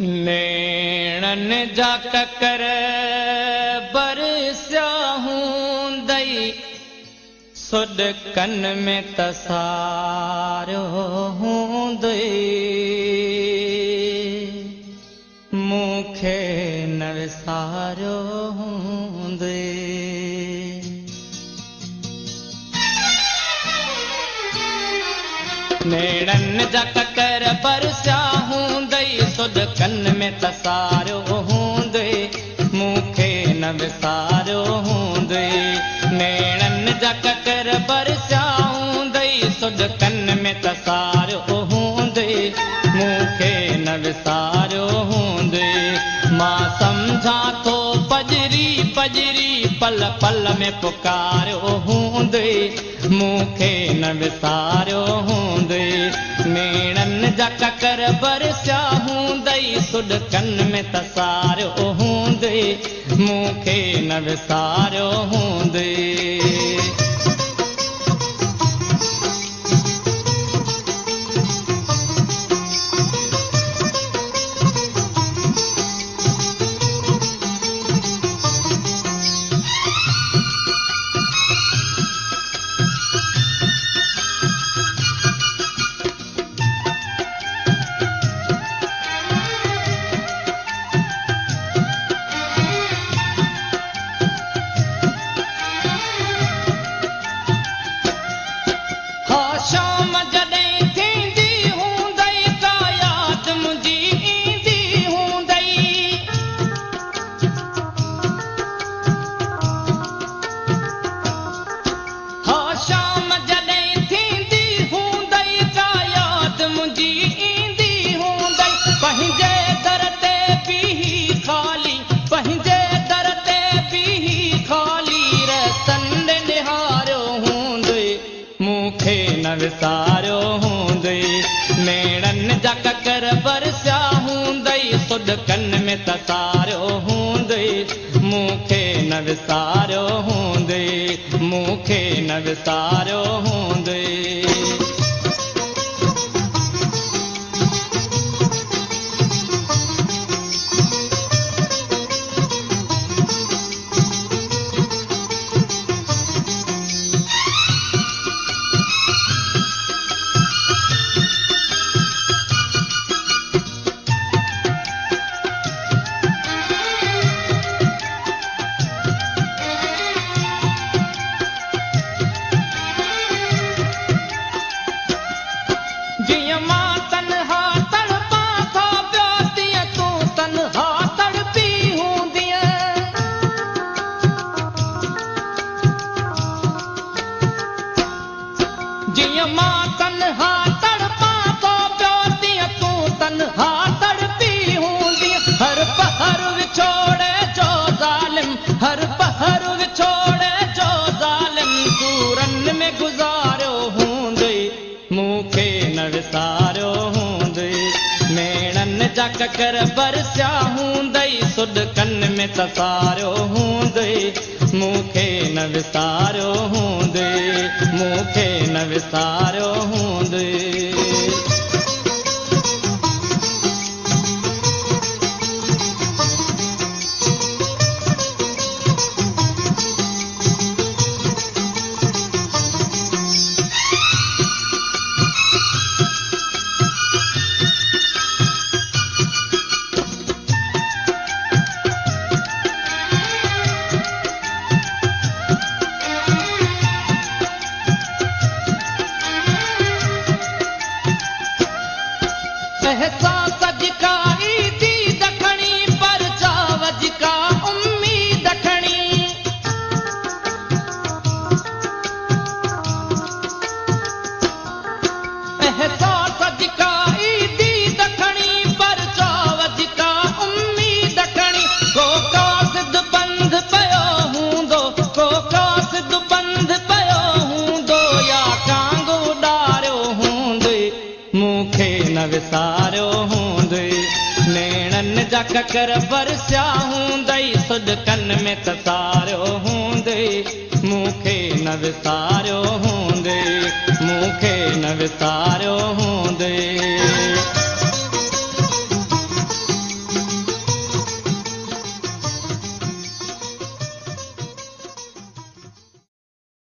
नेणन जा ककर बरसिया हूंदई सुॾकन में तसारो हूंदई मूंखे न विसारो हूंदई नेणन जा ककर बरसिया हूंदई सुॾकन में तसारो हूंदई मूंखे न विसारो हूंदई नेणन जा ककर बरसिया हूंदई सुॾकन में तसारो हूंदई मूंखे न विसारो हूंदई मां सम्झां थो पजरी पजरी पल पल में पुकारो हूंदई मूंखे न विसारो हूंदई नेणन जा ककर बरसिया हूंदई सुॾकन में तसारो हूंदई मूंखे न विसारो हूंदई विसारो हूंदई नेणन जा ककर बरसिया हूंदई सुॾकन में तसारो हूंदई मूंखे न विसारो हूंदई मूंखे न विसारो हूंदई हर पहर विछोड़े जो ज़ालिम सूरन में गुज़ारो हूंदई मूंखे न विसारो हूंदई नेणन जा ककर बरसिया हूंदई सुॾकन में तसारो हूंदई मूंखे न विसारो हूंदई मूंखे न विसारो हूंदई विसारो हूंदई नेणन जा ककर बरसिया हूंदई सुॾकन में तसारो हूंदई मूंखे न विसारो हूंदई मूंखे न विसारो